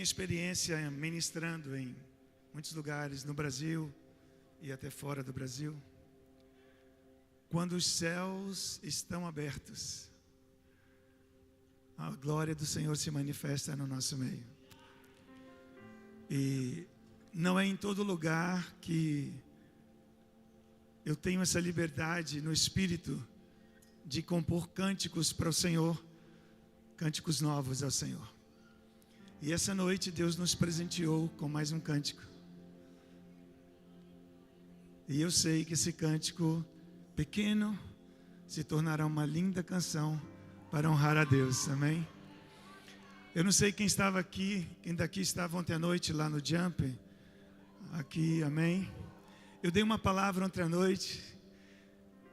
experiência ministrando em muitos lugares no Brasil e até fora do Brasil. Quando os céus estão abertos, a glória do Senhor se manifesta no nosso meio. E não é em todo lugar que eu tenho essa liberdade no Espírito de compor cânticos para o Senhor, cânticos novos ao Senhor. E essa noite Deus nos presenteou com mais um cântico. E eu sei que esse cântico pequeno se tornará uma linda canção para honrar a Deus, amém? Eu não sei quem estava aqui, quem daqui estava ontem à noite lá no Jump, aqui, amém? Eu dei uma palavra ontem à noite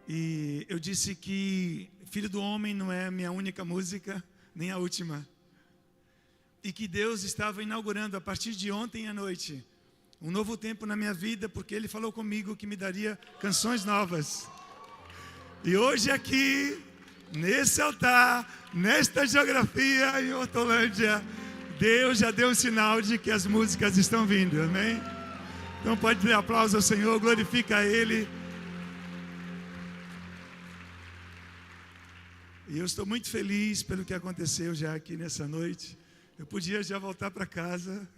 e eu disse que Filho do Homem não é a minha única música, nem a última. E que Deus estava inaugurando a partir de ontem à noite um novo tempo na minha vida, porque Ele falou comigo que me daria canções novas. E hoje aqui, nesse altar, nesta geografia em Hortolândia, Deus já deu um sinal de que as músicas estão vindo, amém? Então pode dar aplauso ao Senhor, glorifica a Ele. E eu estou muito feliz pelo que aconteceu já aqui nessa noite. Eu podia já voltar para casa,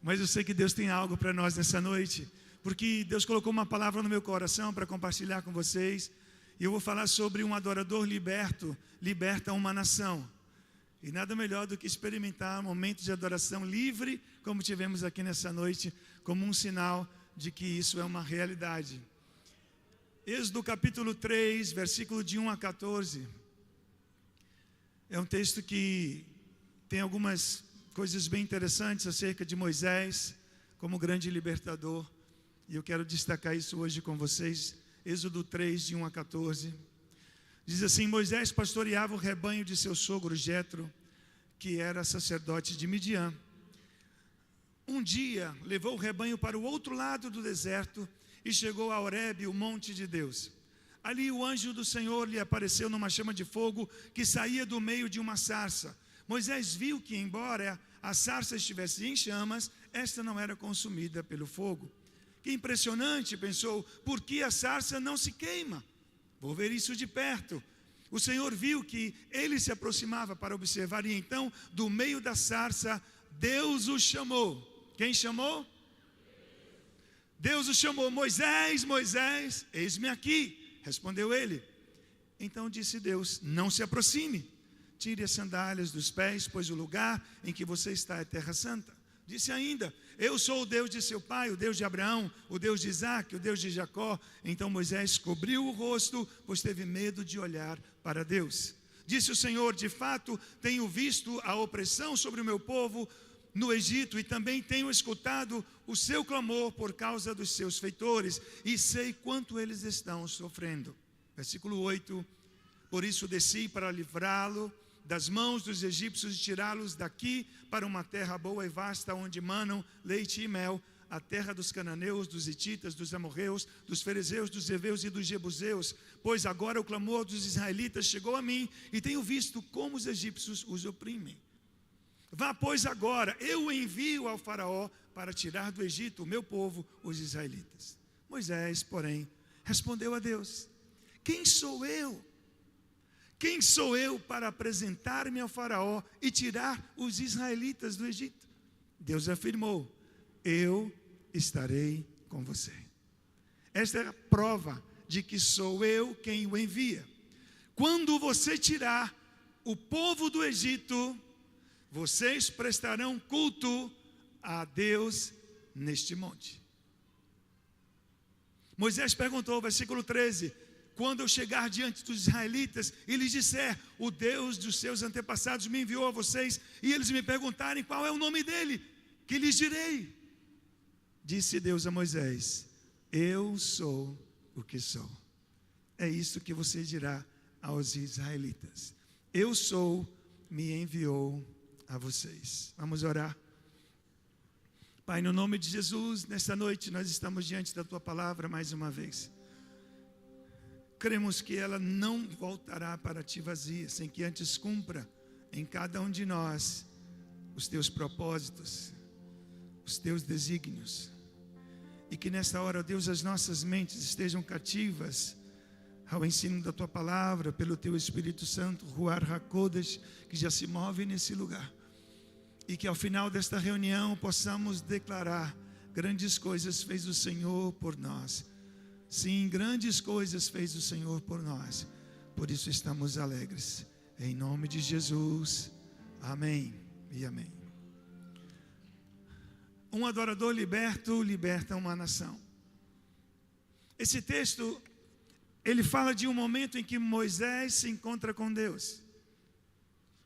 mas eu sei que Deus tem algo para nós nessa noite, porque Deus colocou uma palavra no meu coração para compartilhar com vocês, e eu vou falar sobre um adorador liberto, liberta uma nação. E nada melhor do que experimentar momentos de adoração livre, como tivemos aqui nessa noite, como um sinal de que isso é uma realidade. Êxodo capítulo 3, versículo de 1 a 14, é um texto que tem algumas coisas bem interessantes acerca de Moisés como grande libertador. E eu quero destacar isso hoje com vocês. Êxodo 3, de 1 a 14. Diz assim: Moisés pastoreava o rebanho de seu sogro Jetro, que era sacerdote de Midian. Um dia levou o rebanho para o outro lado do deserto e chegou a Horebe, o monte de Deus. Ali o anjo do Senhor lhe apareceu numa chama de fogo que saía do meio de uma sarça. Moisés viu que, embora a sarça estivesse em chamas, esta não era consumida pelo fogo. Que impressionante, pensou, por que a sarça não se queima? Vou ver isso de perto. O Senhor viu que ele se aproximava para observar, e então, do meio da sarça, Deus o chamou. Quem chamou? Deus o chamou: Moisés, Moisés, eis-me aqui, respondeu ele. Então disse Deus: não se aproxime. Tire as sandálias dos pés, pois o lugar em que você está é terra santa. Disse ainda: eu sou o Deus de seu pai, o Deus de Abraão, o Deus de Isaque, o Deus de Jacó. Então Moisés cobriu o rosto, pois teve medo de olhar para Deus. Disse o Senhor: de fato, tenho visto a opressão sobre o meu povo no Egito, e também tenho escutado o seu clamor por causa dos seus feitores, e sei quanto eles estão sofrendo. Versículo 8: por isso desci para livrá-lo das mãos dos egípcios e tirá-los daqui para uma terra boa e vasta, onde manam leite e mel, a terra dos cananeus, dos hititas, dos amorreus, dos ferezeus, dos heveus e dos jebuseus. Pois agora o clamor dos israelitas chegou a mim, e tenho visto como os egípcios os oprimem. Vá, pois, agora, eu o envio ao faraó para tirar do Egito o meu povo, os israelitas. Moisés, porém, respondeu a Deus: quem sou eu? Quem sou eu para apresentar-me ao faraó e tirar os israelitas do Egito? Deus afirmou: eu estarei com você. Esta é a prova de que sou eu quem o envia. Quando você tirar o povo do Egito, vocês prestarão culto a Deus neste monte. Moisés perguntou, versículo 13: quando eu chegar diante dos israelitas e lhes disser: o Deus dos seus antepassados me enviou a vocês, e eles me perguntarem qual é o nome dele, que lhes direi? Disse Deus a Moisés: eu sou o que sou. É isso que você dirá aos israelitas: eu sou, me enviou a vocês. Vamos orar. Pai, no nome de Jesus, nesta noite nós estamos diante da Tua palavra mais uma vez. Cremos que ela não voltará para Ti vazia, sem que antes cumpra em cada um de nós os teus propósitos, os teus desígnios. E que nesta hora, ó Deus, as nossas mentes estejam cativas ao ensino da Tua palavra, pelo Teu Espírito Santo, Ruach HaKodesh, que já se move nesse lugar. E que ao final desta reunião possamos declarar: grandes coisas fez o Senhor por nós. Sim, grandes coisas fez o Senhor por nós. Por isso estamos alegres. Em nome de Jesus. Amém e amém. Um adorador liberto liberta uma nação. Esse texto, ele fala de um momento em que Moisés se encontra com Deus,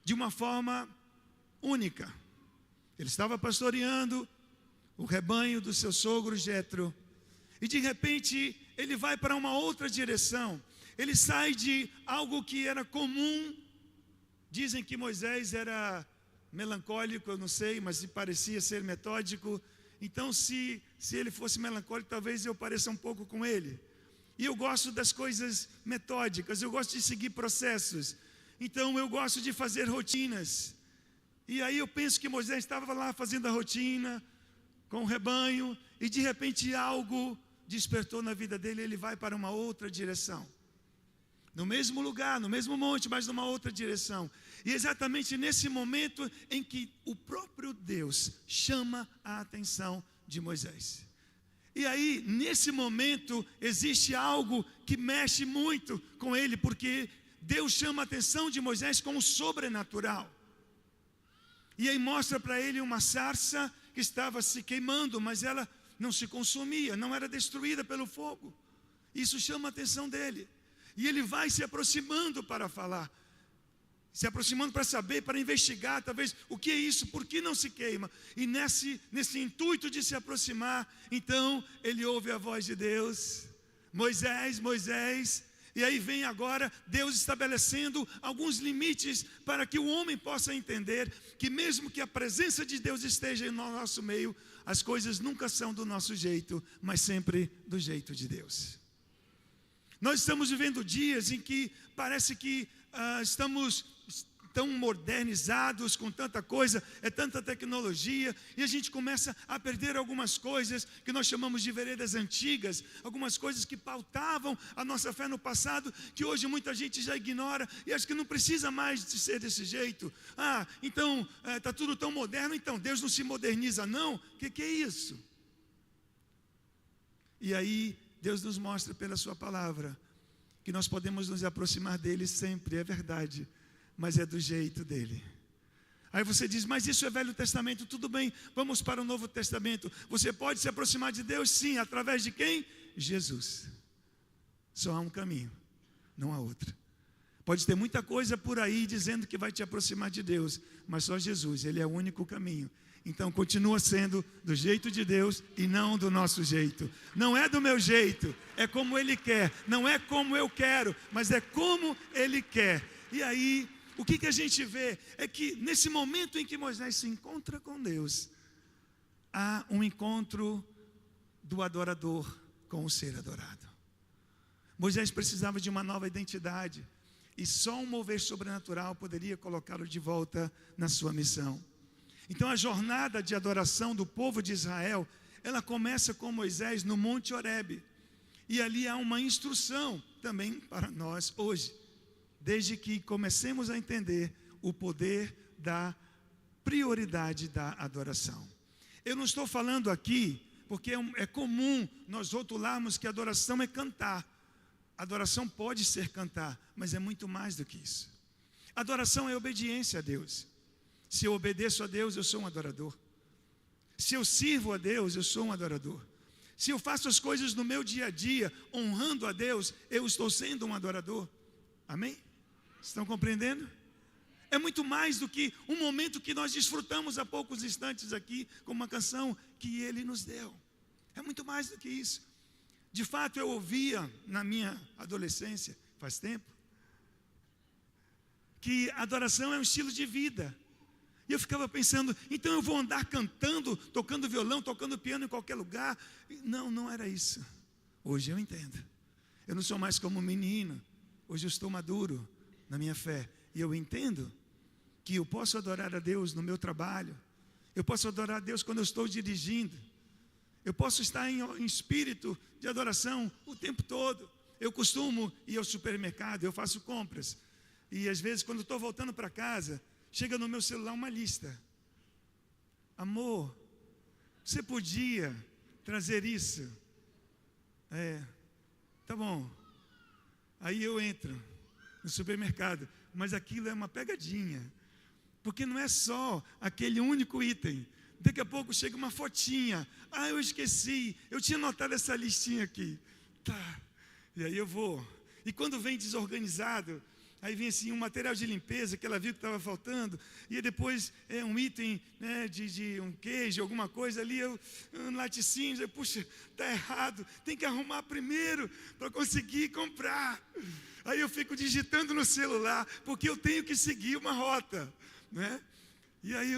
de uma forma única. Ele estava pastoreando o rebanho do seu sogro Jetro, e de repente ele vai para uma outra direção. Ele sai de algo que era comum. Dizem que Moisés era melancólico, eu não sei, mas parecia ser metódico. Então, se ele fosse melancólico, talvez eu pareça um pouco com ele. E eu gosto das coisas metódicas, eu gosto de seguir processos. Então, eu gosto de fazer rotinas. E aí eu penso que Moisés estava lá fazendo a rotina com o rebanho, e de repente algo despertou na vida dele, ele vai para uma outra direção. No mesmo lugar, no mesmo monte, mas numa outra direção. E exatamente nesse momento em que o próprio Deus chama a atenção de Moisés. E aí, nesse momento, existe algo que mexe muito com ele, porque Deus chama a atenção de Moisés com o sobrenatural. E aí mostra para ele uma sarça que estava se queimando, mas ela não se consumia, não era destruída pelo fogo. Isso chama a atenção dele. E ele vai se aproximando para falar, se aproximando para saber, para investigar, talvez, o que é isso, por que não se queima? E nesse intuito de se aproximar, então, ele ouve a voz de Deus: Moisés, Moisés. E aí vem agora Deus estabelecendo alguns limites para que o homem possa entender que mesmo que a presença de Deus esteja no nosso meio, as coisas nunca são do nosso jeito, mas sempre do jeito de Deus. Nós estamos vivendo dias em que parece que estamos tão modernizados com tanta coisa, é tanta tecnologia, e a gente começa a perder algumas coisas que nós chamamos de veredas antigas, algumas coisas que pautavam a nossa fé no passado, que hoje muita gente já ignora, e acha que não precisa mais de ser desse jeito. Então, está tudo tão moderno, então Deus não se moderniza não? O que é isso? E aí, Deus nos mostra pela sua palavra que nós podemos nos aproximar dele sempre, é verdade, mas é do jeito dele. Aí você diz: mas isso é Velho Testamento. Tudo bem, vamos para o Novo Testamento. Você pode se aproximar de Deus, sim, através de quem? Jesus. Só há um caminho, não há outro. Pode ter muita coisa por aí dizendo que vai te aproximar de Deus, mas só Jesus, ele é o único caminho. Então continua sendo do jeito de Deus e não do nosso jeito. Não é do meu jeito, é como Ele quer. Não é como eu quero, mas é como Ele quer. E aí, o que a gente vê é que nesse momento em que Moisés se encontra com Deus, há um encontro do adorador com o ser adorado. Moisés precisava de uma nova identidade, e só um mover sobrenatural poderia colocá-lo de volta na sua missão. Então a jornada de adoração do povo de Israel, ela começa com Moisés no Monte Horebe. E ali há uma instrução também para nós hoje, desde que comecemos a entender o poder da prioridade da adoração. Eu não estou falando aqui, porque é comum nós rotularmos que adoração é cantar. Adoração pode ser cantar, mas é muito mais do que isso. Adoração é obediência a Deus. Se eu obedeço a Deus, eu sou um adorador. Se eu sirvo a Deus, eu sou um adorador. Se eu faço as coisas no meu dia a dia, honrando a Deus, eu estou sendo um adorador. Amém? Estão compreendendo? É muito mais do que um momento que nós desfrutamos há poucos instantes aqui, com uma canção que Ele nos deu. É muito mais do que isso. De fato, eu ouvia na minha adolescência, faz tempo, que adoração é um estilo de vida. E eu ficava pensando, então eu vou andar cantando, tocando violão, tocando piano em qualquer lugar. Não, não era isso. Hoje eu entendo. Eu não sou mais como um menino. Hoje eu estou maduro na minha fé. E eu entendo que eu posso adorar a Deus no meu trabalho, eu posso adorar a Deus quando eu estou dirigindo, eu posso estar em espírito de adoração o tempo todo. Eu costumo ir ao supermercado, eu faço compras, e às vezes quando estou voltando para casa, chega no meu celular uma lista. Amor, você podia trazer isso? Tá bom. Aí eu entro no supermercado, mas aquilo é uma pegadinha, porque não é só aquele único item. Daqui a pouco chega uma fotinha. Eu esqueci, eu tinha anotado essa listinha aqui. Tá. E aí eu vou. E quando vem desorganizado, aí vem assim um material de limpeza que ela viu que estava faltando, e depois um item, né, de um queijo, alguma coisa ali, um laticínio, puxa, está errado, tem que arrumar primeiro para conseguir comprar. Aí eu fico digitando no celular, porque eu tenho que seguir uma rota, né? E aí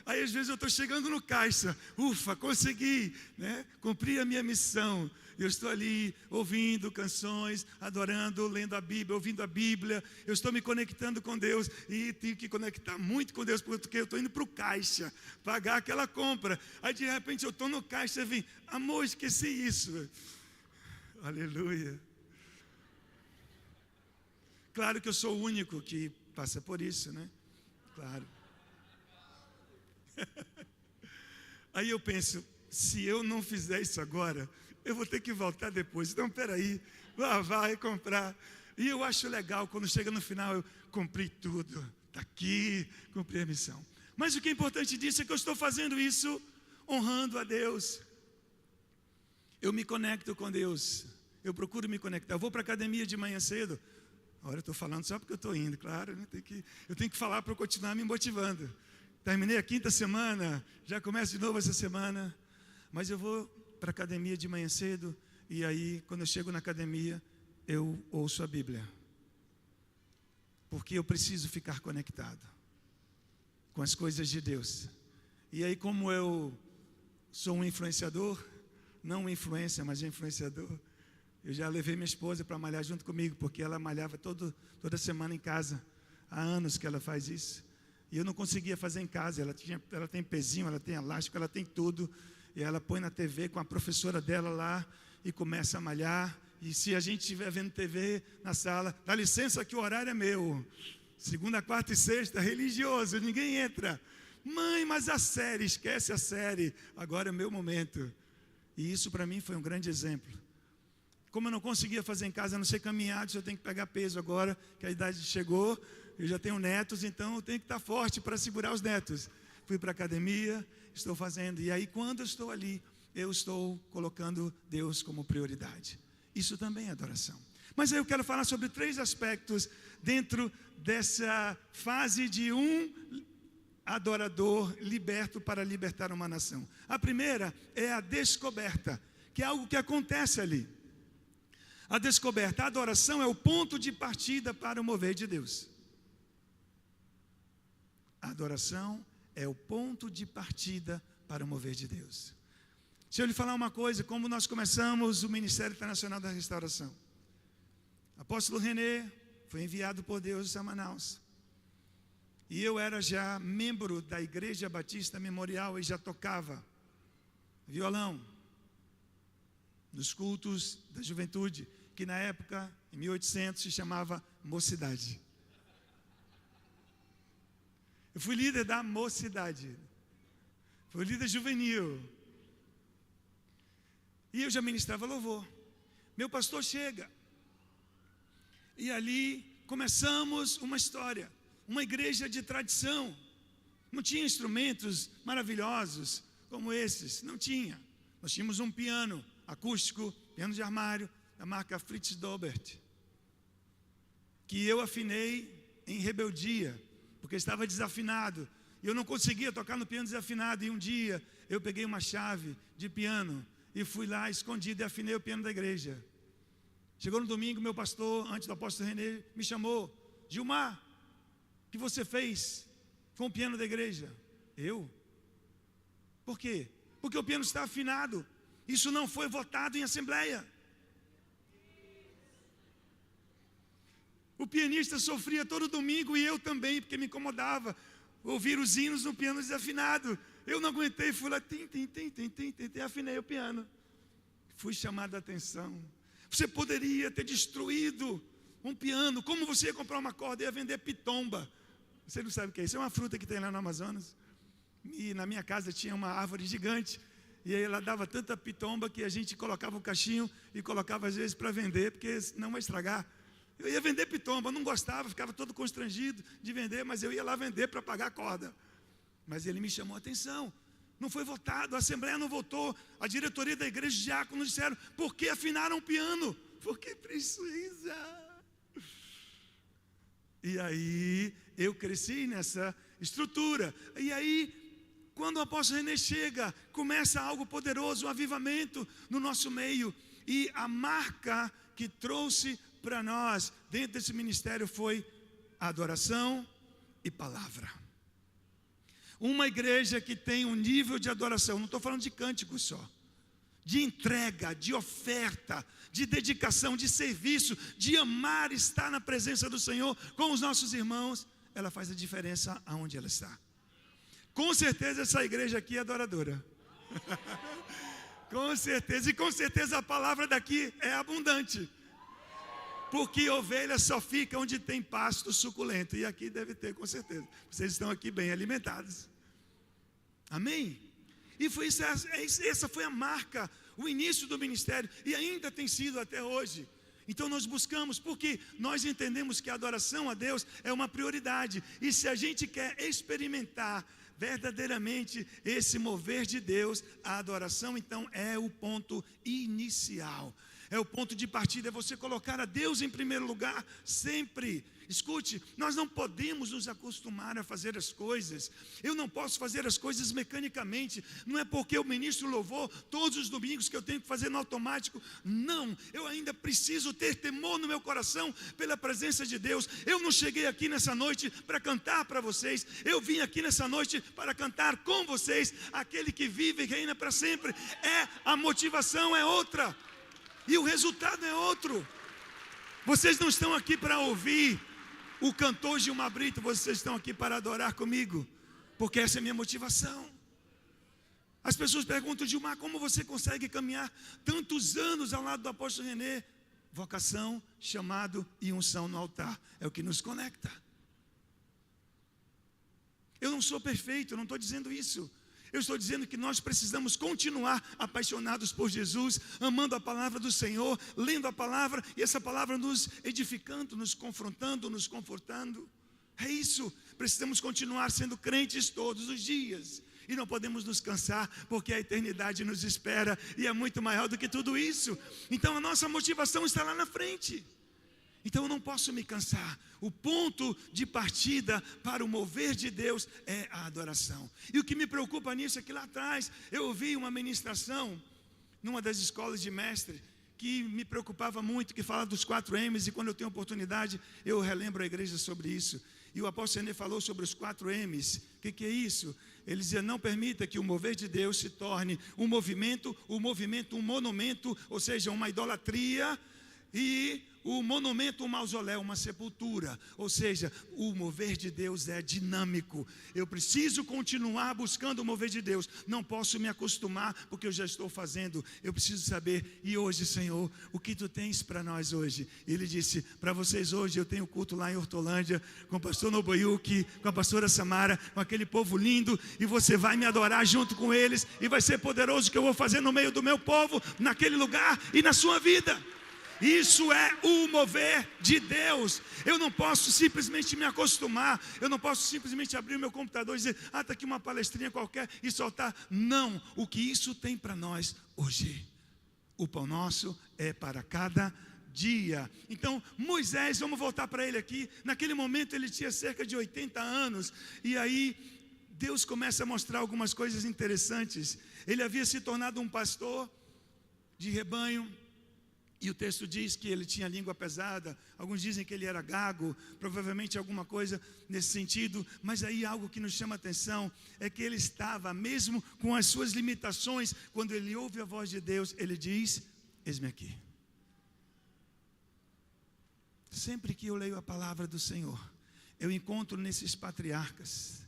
aí às vezes eu estou chegando no caixa, ufa, consegui, né? Cumpri a minha missão. Eu estou ali ouvindo canções, adorando, lendo a Bíblia, ouvindo a Bíblia. Eu estou me conectando com Deus e tenho que conectar muito com Deus, porque eu estou indo para o caixa, pagar aquela compra. Aí de repente eu estou no caixa e vem, amor, esqueci isso. Aleluia. Claro que eu sou o único que passa por isso, né? Claro. Aí eu penso, se eu não fizer isso agora, eu vou ter que voltar depois. Então, peraí, vai comprar. E eu acho legal, quando chega no final, eu cumpri tudo. Está aqui, cumpri a missão. Mas o que é importante disso é que eu estou fazendo isso honrando a Deus. Eu me conecto com Deus. Eu procuro me conectar. Eu vou para a academia de manhã cedo. Agora eu estou falando só porque eu estou indo, claro. Né? Eu tenho que falar para eu continuar me motivando. Terminei a 5ª semana, já começo de novo essa semana. Mas eu vou para a academia de manhã cedo, e aí, quando eu chego na academia, eu ouço a Bíblia. Porque eu preciso ficar conectado com as coisas de Deus. E aí, como eu sou um influenciador, não um influencer, mas um influenciador, eu já levei minha esposa para malhar junto comigo, porque ela malhava toda semana em casa. Há anos que ela faz isso. E eu não conseguia fazer em casa. Ela tem pezinho, ela tem elástico, ela tem tudo. E ela põe na TV com a professora dela lá e começa a malhar. E se a gente estiver vendo TV na sala, dá licença que o horário é meu. Segunda, quarta e sexta, religioso, ninguém entra. Mãe, mas a série, esquece a série. Agora é o meu momento. E isso para mim foi um grande exemplo. Como eu não conseguia fazer em casa, a não ser caminhar, eu tenho que pegar peso agora, que a idade chegou. Eu já tenho netos, então eu tenho que estar forte para segurar os netos. Fui para a academia, estou fazendo. E aí, quando eu estou ali, eu estou colocando Deus como prioridade. Isso também é adoração. Mas aí eu quero falar sobre 3 aspectos dentro dessa fase de um adorador liberto para libertar uma nação. A primeira é a descoberta, que é algo que acontece ali. A descoberta, a adoração é o ponto de partida para o mover de Deus. A adoração é o ponto de partida para o mover de Deus. Deixa eu lhe falar uma coisa, como nós começamos o Ministério Internacional da Restauração. Apóstolo René foi enviado por Deus a Manaus. E eu era já membro da Igreja Batista Memorial e já tocava violão nos cultos da juventude, que na época, em 1800, se chamava Mocidade. Eu fui líder da Mocidade, fui líder juvenil, e eu já ministrava louvor. Meu pastor chega, e ali começamos uma história, uma igreja de tradição. Não tinha instrumentos maravilhosos como esses, não tinha. Nós tínhamos um piano acústico, piano de armário, da marca Fritz Dobert, que eu afinei em rebeldia, porque estava desafinado, e eu não conseguia tocar no piano desafinado. E um dia eu peguei uma chave de piano e fui lá escondido e afinei o piano da igreja. Chegou no domingo, meu pastor, antes do apóstolo René, me chamou: Gilmar, o que você fez com o piano da igreja? Eu? Por quê? Porque o piano está afinado. Isso não foi votado em assembleia. O pianista sofria todo domingo e eu também, porque me incomodava ouvir os hinos no piano desafinado. Eu não aguentei, fui lá, afinei o piano. Fui chamado a atenção. Você poderia ter destruído um piano. Como você ia comprar uma corda e ia vender pitomba? Você não sabe o que é isso? É uma fruta que tem lá no Amazonas. E na minha casa tinha uma árvore gigante. E aí ela dava tanta pitomba que a gente colocava o cachinho e colocava às vezes para vender, porque não vai estragar. Eu ia vender pitomba, não gostava, ficava todo constrangido de vender, mas eu ia lá vender para pagar a corda. Mas ele me chamou a atenção. Não foi votado, a Assembleia não votou, a diretoria da igreja, os diáconos disseram: por que afinaram o piano? Porque precisa. E aí eu cresci nessa estrutura. E aí, quando o apóstolo René chega, começa algo poderoso, um avivamento no nosso meio. E a marca que trouxe para nós, dentro desse ministério, foi adoração e palavra. Uma igreja que tem um nível de adoração, não estou falando de cânticos só, de entrega, de oferta, de dedicação, de serviço, de amar estar na presença do Senhor com os nossos irmãos, ela faz a diferença aonde ela está. Com certeza essa igreja aqui é adoradora. Com certeza, e com certeza a palavra daqui é abundante. Porque ovelha só fica onde tem pasto suculento. E aqui deve ter, com certeza. Vocês estão aqui bem alimentados. Amém? E foi isso, essa foi a marca, o início do ministério. E ainda tem sido até hoje. Então nós buscamos, porque nós entendemos que a adoração a Deus é uma prioridade. E se a gente quer experimentar verdadeiramente esse mover de Deus, a adoração então é o ponto inicial. É o ponto de partida, é você colocar a Deus em primeiro lugar, sempre. Escute, nós não podemos nos acostumar a fazer as coisas. Eu não posso fazer as coisas mecanicamente. Não é porque eu ministro louvor todos os domingos que eu tenho que fazer no automático. Não, eu ainda preciso ter temor no meu coração pela presença de Deus. Eu não cheguei aqui nessa noite para cantar para vocês. Eu vim aqui nessa noite para cantar com vocês. Aquele que vive e reina para sempre. A motivação é outra. E o resultado é outro. Vocês não estão aqui para ouvir o cantor Gilmar Brito, vocês estão aqui para adorar comigo, porque essa é a minha motivação. As pessoas perguntam: Gilmar, como você consegue caminhar tantos anos ao lado do apóstolo René? Vocação, chamado e unção no altar, é o que nos conecta. Eu não sou perfeito, eu não estou dizendo isso. Eu estou dizendo que nós precisamos continuar apaixonados por Jesus, amando a palavra do Senhor, lendo a palavra, e essa palavra nos edificando, nos confrontando, nos confortando. É isso, precisamos continuar sendo crentes todos os dias. E não podemos nos cansar, porque a eternidade nos espera, e é muito maior do que tudo isso. Então a nossa motivação está lá na frente. Então eu não posso me cansar. O ponto de partida para o mover de Deus é a adoração. E o que me preocupa nisso é que lá atrás eu ouvi uma ministração numa das escolas de mestre que me preocupava muito, que fala dos 4 M's, e quando eu tenho oportunidade eu relembro a igreja sobre isso. E o apóstolo René falou sobre os 4 M's. O que é isso? Ele dizia: não permita que o mover de Deus se torne um movimento, um monumento, ou seja, uma idolatria, e o monumento, um mausoléu, uma sepultura. Ou seja, o mover de Deus é dinâmico. Eu preciso continuar buscando o mover de Deus. Não posso me acostumar porque eu já estou fazendo. Eu preciso saber: e hoje, Senhor, o que Tu tens para nós hoje? Ele disse: para vocês hoje eu tenho culto lá em Hortolândia, com o pastor Noboyuki, com a pastora Samara, com aquele povo lindo, e você vai me adorar junto com eles, e vai ser poderoso o que eu vou fazer no meio do meu povo, naquele lugar e na sua vida. Isso é o mover de Deus. Eu não posso simplesmente me acostumar. Eu não posso simplesmente abrir o meu computador e dizer: está aqui uma palestrinha qualquer, e soltar. Não, o que isso tem para nós hoje? O pão nosso é para cada dia. Então Moisés, vamos voltar para ele aqui. Naquele momento ele tinha cerca de 80 anos. E aí Deus começa a mostrar algumas coisas interessantes. Ele havia se tornado um pastor de rebanho. E o texto diz que ele tinha língua pesada. Alguns dizem que ele era gago, provavelmente alguma coisa nesse sentido. Mas aí algo que nos chama a atenção é que ele estava, mesmo com as suas limitações, quando ele ouve a voz de Deus, ele diz: eis-me aqui. Sempre que eu leio a palavra do Senhor, eu encontro nesses patriarcas,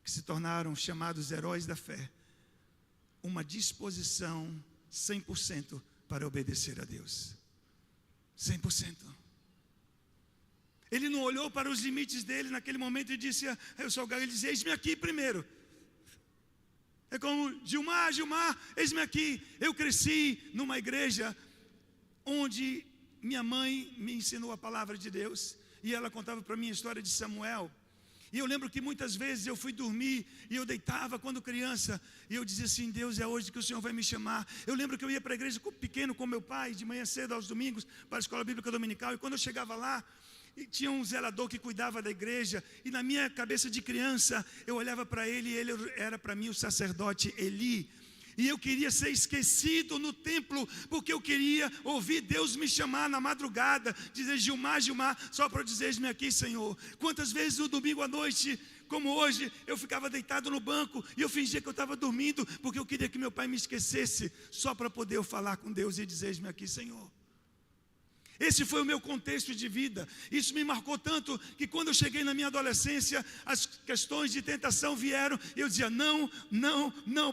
que se tornaram chamados heróis da fé, uma disposição 100% para obedecer a Deus. 100%. Ele não olhou para os limites dele naquele momento e disse, eu sou o gago, ele dizia, eis-me aqui primeiro. É como, Gilmar, eis-me aqui. Eu cresci numa igreja onde minha mãe me ensinou a palavra de Deus, e ela contava para mim a história de Samuel. E eu lembro que muitas vezes eu fui dormir, e eu deitava quando criança, e eu dizia assim, Deus, é hoje que o Senhor vai me chamar. Eu lembro que eu ia para a igreja pequeno com meu pai, de manhã cedo aos domingos, para a escola bíblica dominical, e quando eu chegava lá, e tinha um zelador que cuidava da igreja, e na minha cabeça de criança, eu olhava para ele, e ele era para mim o sacerdote Eli. E eu queria ser esquecido no templo, porque eu queria ouvir Deus me chamar na madrugada, dizer, Gilmar, só para dizer, eis-me aqui, Senhor. Quantas vezes no domingo à noite, como hoje, eu ficava deitado no banco, e eu fingia que eu estava dormindo, porque eu queria que meu pai me esquecesse, só para poder eu falar com Deus e dizer, eis-me aqui, Senhor. Esse foi o meu contexto de vida. Isso me marcou tanto que quando eu cheguei na minha adolescência, as questões de tentação vieram e eu dizia não,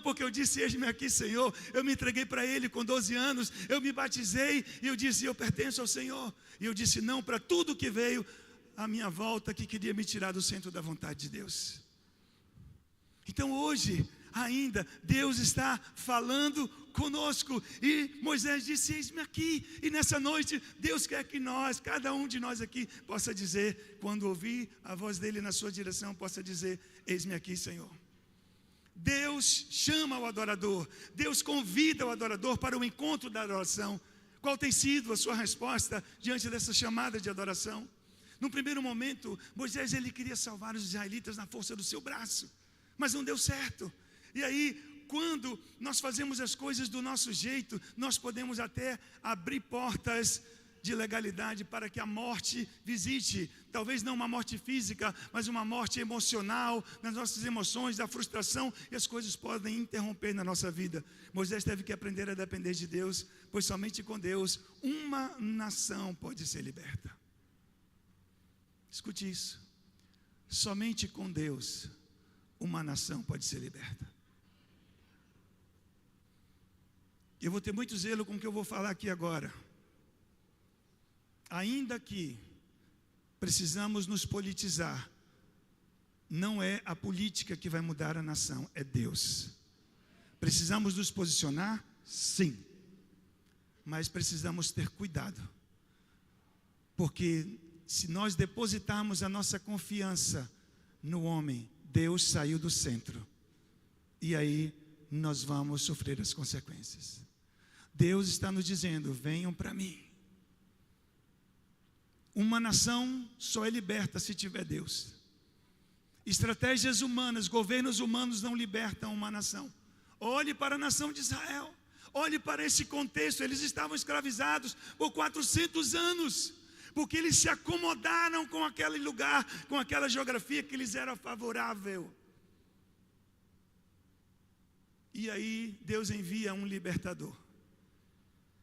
porque eu disse, eis-me aqui, Senhor. Eu me entreguei para Ele com 12 anos, eu me batizei e eu disse, eu pertenço ao Senhor. E eu disse não para tudo que veio à minha volta, que queria me tirar do centro da vontade de Deus. Então hoje, ainda, Deus está falando conosco, e Moisés disse, eis-me aqui, e nessa noite, Deus quer que nós, cada um de nós aqui, possa dizer, quando ouvir a voz dele na sua direção, possa dizer, eis-me aqui, Senhor. Deus chama o adorador, Deus convida o adorador para o encontro da adoração. Qual tem sido a sua resposta diante dessa chamada de adoração? No primeiro momento, Moisés ele queria salvar os israelitas na força do seu braço, mas não deu certo. E aí, quando nós fazemos as coisas do nosso jeito, nós podemos até abrir portas de legalidade para que a morte visite, talvez não uma morte física, mas uma morte emocional, nas nossas emoções, da frustração, e as coisas podem interromper na nossa vida. Moisés teve que aprender a depender de Deus, pois somente com Deus uma nação pode ser liberta. Escute isso, somente com Deus uma nação pode ser liberta. Eu vou ter muito zelo com o que eu vou falar aqui agora. Ainda que precisamos nos politizar, não é a política que vai mudar a nação, é Deus. Precisamos nos posicionar? Sim. Mas precisamos ter cuidado. Porque se nós depositarmos a nossa confiança no homem, Deus saiu do centro. E aí nós vamos sofrer as consequências. Deus está nos dizendo, venham para mim. Uma nação só é liberta se tiver Deus. Estratégias humanas, governos humanos não libertam uma nação. Olhe para a nação de Israel. Olhe para esse contexto. Eles estavam escravizados por 400 anos. Porque eles se acomodaram com aquele lugar, com aquela geografia que lhes era favorável. E aí Deus envia um libertador,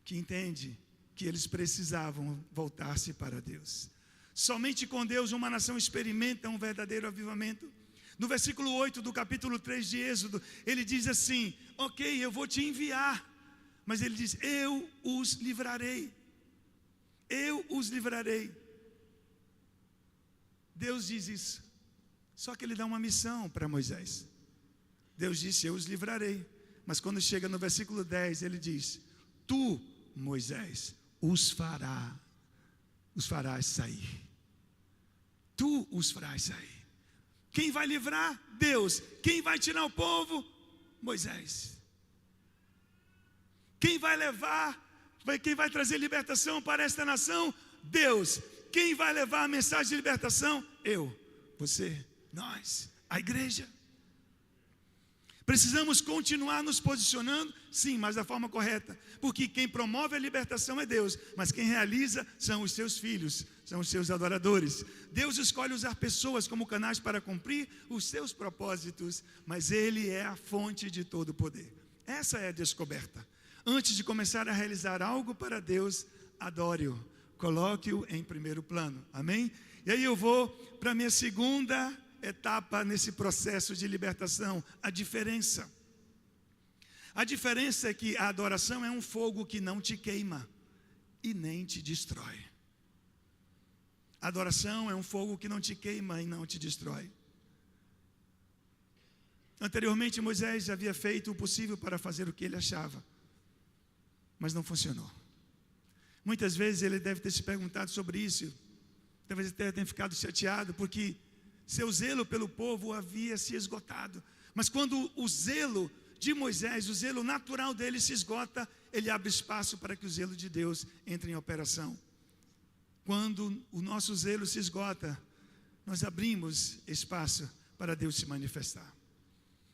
que entende que eles precisavam voltar-se para Deus. Somente com Deus uma nação experimenta um verdadeiro avivamento. No versículo 8 do capítulo 3 de Êxodo, ele diz assim, ok, eu vou te enviar, mas ele diz, eu os livrarei. Eu os livrarei. Deus diz isso. Só que ele dá uma missão para Moisés. Deus disse, eu os livrarei. Mas quando chega no versículo 10, ele diz, tu, Moisés, os farás sair. Tu os farás sair. Quem vai livrar? Deus. Quem vai tirar o povo? Moisés. Quem vai levar? Quem vai trazer libertação para esta nação? Deus. Quem vai levar a mensagem de libertação? Eu, você, nós, a igreja. Precisamos continuar nos posicionando? Sim, mas da forma correta. Porque quem promove a libertação é Deus, mas quem realiza são os seus filhos, são os seus adoradores. Deus escolhe usar pessoas como canais para cumprir os seus propósitos, mas Ele é a fonte de todo o poder. Essa é a descoberta. Antes de começar a realizar algo para Deus, adore-o, coloque-o em primeiro plano, amém? E aí eu vou para a minha segunda etapa nesse processo de libertação, a diferença. A diferença é que a adoração é um fogo que não te queima e nem te destrói. A adoração é um fogo que não te queima e não te destrói. Anteriormente, Moisés já havia feito o possível para fazer o que ele achava, mas não funcionou. Muitas vezes ele deve ter se perguntado sobre isso, talvez até tenha ficado chateado, porque seu zelo pelo povo havia se esgotado. Mas quando o zelo de Moisés, o zelo natural dele se esgota, ele abre espaço para que o zelo de Deus entre em operação. Quando o nosso zelo se esgota, nós abrimos espaço para Deus se manifestar.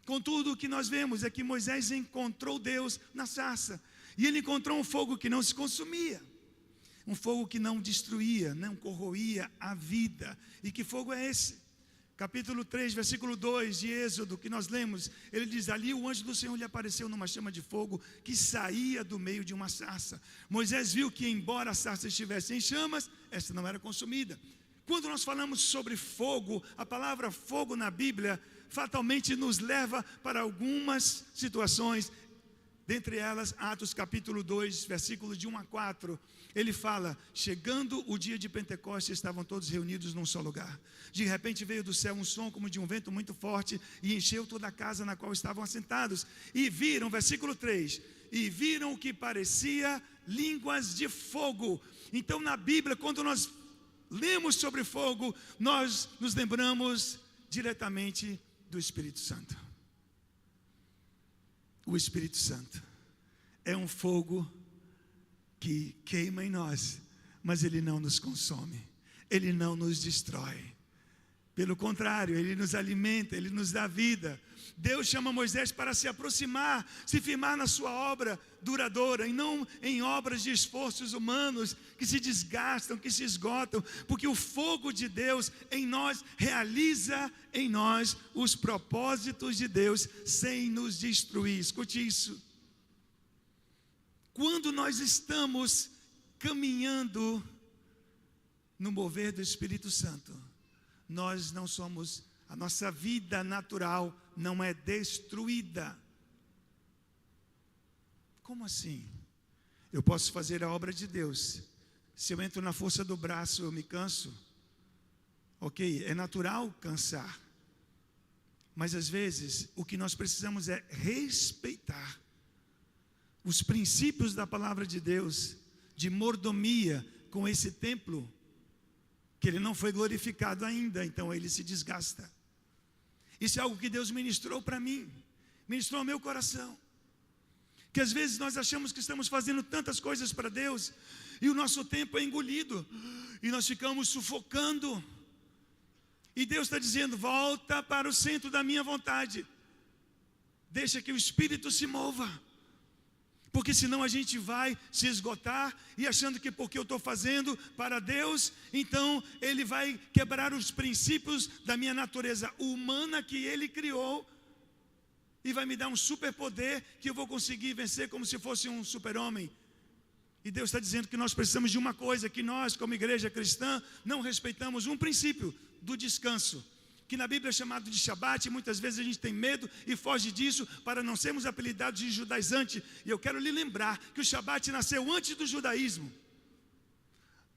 Contudo, o que nós vemos é que Moisés encontrou Deus na sarça. E ele encontrou um fogo que não se consumia. Um fogo que não destruía, não corroía a vida. E que fogo é esse? Capítulo 3, versículo 2 de Êxodo, que nós lemos, ele diz: ali o anjo do Senhor lhe apareceu numa chama de fogo que saía do meio de uma sarça. Moisés viu que, embora a sarça estivesse em chamas, esta não era consumida. Quando nós falamos sobre fogo, a palavra fogo na Bíblia fatalmente nos leva para algumas situações, dentre elas Atos capítulo 2, versículos de 1 a 4, ele fala: chegando o dia de Pentecostes, estavam todos reunidos num só lugar. De repente veio do céu um som como de um vento muito forte e encheu toda a casa na qual estavam assentados. E viram, versículo 3, e viram o que parecia línguas de fogo. Então na Bíblia, quando nós lemos sobre fogo, nós nos lembramos diretamente do Espírito Santo. O Espírito Santo é um fogo que queima em nós, mas ele não nos consome, ele não nos destrói. Pelo contrário, ele nos alimenta, ele nos dá vida. Deus chama Moisés para se aproximar, se firmar na sua obra duradoura, e não em obras de esforços humanos que se desgastam, que se esgotam, porque o fogo de Deus em nós realiza em nós os propósitos de Deus sem nos destruir. Escute isso. Quando nós estamos caminhando no mover do Espírito Santo, nós não somos, a nossa vida natural não é destruída. Como assim? Eu posso fazer a obra de Deus. Se eu entro na força do braço, eu me canso. Ok, é natural cansar. Mas às vezes, o que nós precisamos é respeitar os princípios da palavra de Deus, de mordomia com esse templo, que ele não foi glorificado ainda, então ele se desgasta. Isso é algo que Deus ministrou para mim, ministrou ao meu coração, que às vezes nós achamos que estamos fazendo tantas coisas para Deus, e o nosso tempo é engolido, e nós ficamos sufocando, e Deus está dizendo: volta para o centro da minha vontade, deixa que o Espírito se mova, porque senão a gente vai se esgotar e achando que porque eu estou fazendo para Deus, então Ele vai quebrar os princípios da minha natureza humana que Ele criou e vai me dar um superpoder que eu vou conseguir vencer como se fosse um super-homem. E Deus está dizendo que nós precisamos de uma coisa, que nós como igreja cristã não respeitamos um princípio do descanso, que na Bíblia é chamado de Shabat, e muitas vezes a gente tem medo e foge disso para não sermos apelidados de judaizante. E eu quero lhe lembrar que o Shabat nasceu antes do judaísmo,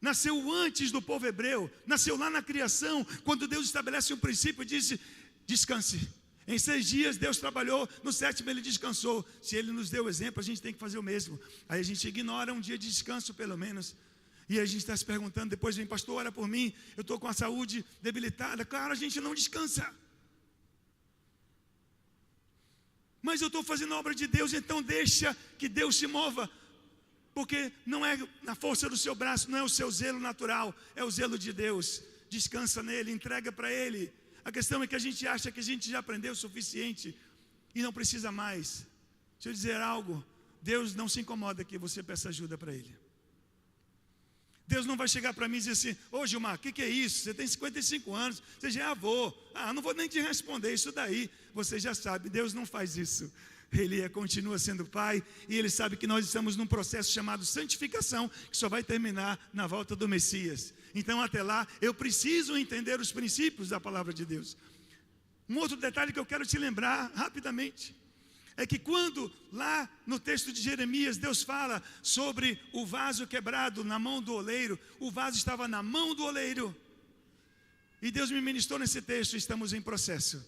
nasceu antes do povo hebreu, nasceu lá na criação, quando Deus estabelece um princípio e disse: descanse. Em 6 dias Deus trabalhou, no 7º Ele descansou. Se Ele nos deu o exemplo, a gente tem que fazer o mesmo. Aí a gente ignora um dia de descanso pelo menos. E a gente está se perguntando, depois vem: pastor, ora por mim, eu estou com a saúde debilitada. Claro, a gente não descansa. Mas eu estou fazendo a obra de Deus, então deixa que Deus se mova. Porque não é na força do seu braço, não é o seu zelo natural, é o zelo de Deus. Descansa nele, entrega para Ele. A questão é que a gente acha que a gente já aprendeu o suficiente e não precisa mais. Deixa eu dizer algo: Deus não se incomoda que você peça ajuda para Ele. Deus não vai chegar para mim e dizer assim: ô Gilmar, o que é isso? Você tem 55 anos, você já é avô. Não vou nem te responder isso daí, você já sabe. Deus não faz isso. Ele continua sendo Pai, e Ele sabe que nós estamos num processo chamado santificação, que só vai terminar na volta do Messias. Então, até lá, eu preciso entender os princípios da palavra de Deus. Um outro detalhe que eu quero te lembrar rapidamente, é que quando lá no texto de Jeremias, Deus fala sobre o vaso quebrado na mão do oleiro, o vaso estava na mão do oleiro, e Deus me ministrou nesse texto, estamos em processo.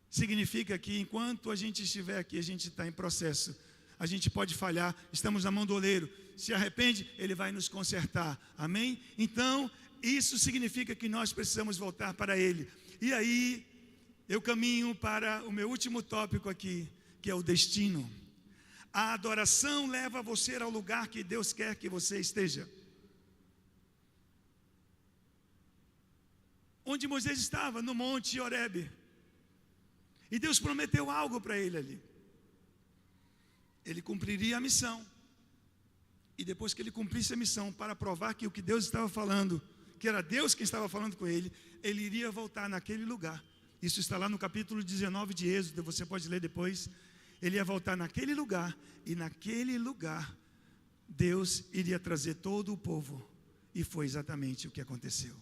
Significa que enquanto a gente estiver aqui, a gente está em processo. A gente pode falhar, estamos na mão do oleiro. Se arrepende, Ele vai nos consertar. Amém? Então, isso significa que nós precisamos voltar para Ele. E aí, eu caminho para o meu último tópico aqui, que é o destino. A adoração leva você ao lugar que Deus quer que você esteja. Onde Moisés estava, no monte Horebe. E Deus prometeu algo para ele ali. Ele cumpriria a missão. E depois que ele cumprisse a missão, para provar que o que Deus estava falando, que era Deus quem estava falando com ele, ele iria voltar naquele lugar. Isso está lá no capítulo 19 de Êxodo, você pode ler depois. Ele ia voltar naquele lugar, e naquele lugar, Deus iria trazer todo o povo. E foi exatamente o que aconteceu.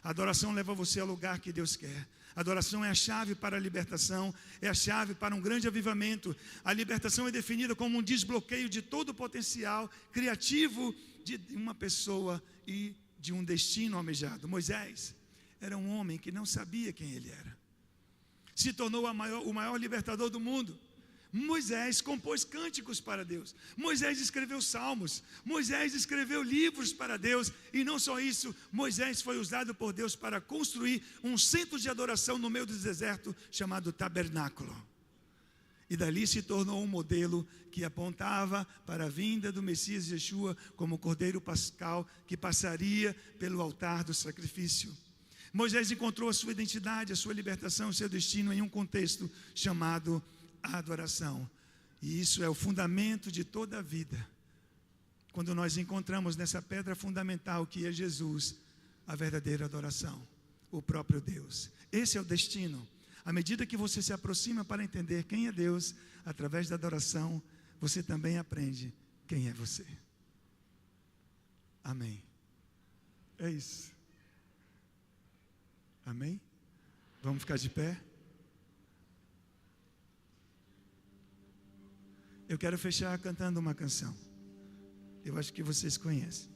A adoração leva você ao lugar que Deus quer. A adoração é a chave para a libertação, é a chave para um grande avivamento. A libertação é definida como um desbloqueio de todo o potencial criativo de uma pessoa e de um destino almejado. Moisés era um homem que não sabia quem ele era. Se tornou o maior libertador do mundo. Moisés compôs cânticos para Deus. Moisés escreveu salmos. Moisés escreveu livros para Deus. E não só isso, Moisés foi usado por Deus para construir um centro de adoração no meio do deserto chamado Tabernáculo. E dali se tornou um modelo que apontava para a vinda do Messias Yeshua como Cordeiro Pascal que passaria pelo altar do sacrifício. Moisés encontrou a sua identidade, a sua libertação, o seu destino em um contexto chamado a adoração. E isso é o fundamento de toda a vida. Quando nós encontramos nessa pedra fundamental que é Jesus, a verdadeira adoração, o próprio Deus. Esse é o destino. À medida que você se aproxima para entender quem é Deus, através da adoração, você também aprende quem é você. Amém. É isso. Amém? Vamos ficar de pé? Eu quero fechar cantando uma canção. Eu acho que vocês conhecem.